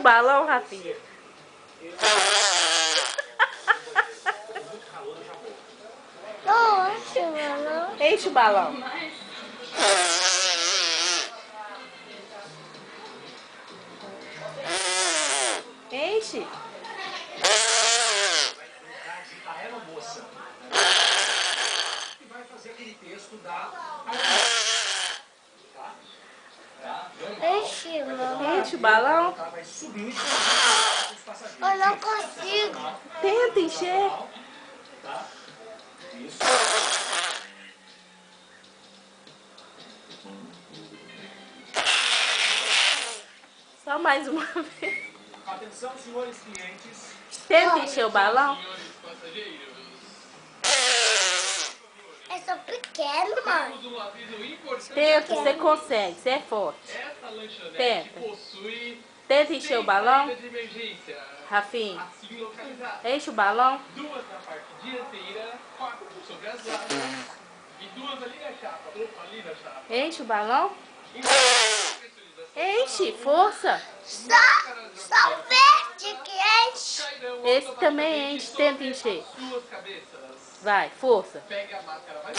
balão, Rafinha. Não, enche o balão. Enche o balão. Enche. A ela moça. E vai fazer aquele texto da... Enche o balão. Enche o balão. Vai subir os passageiros. Eu não consigo. Tenta encher. Tá? Isso. Só mais uma vez. Atenção, senhores clientes. Tenta encher o balão. É só pequeno, mãe. Tenta, você consegue, você é forte. Essa lanchonete Tenta. possui Tenta encher o balão. saída de emergência, Rafinha, assim localizada. enche o balão. 2 na parte dianteira, 4 sobre as latas e 2 ali na chapa. Opa, ali na chapa. Enche o balão. Pressurização Enche, força. Só o verde que enche. cairão Esse também automaticamente enche, tenta sobre encher. as suas cabeças. Vai, força. Pegue a máscara mais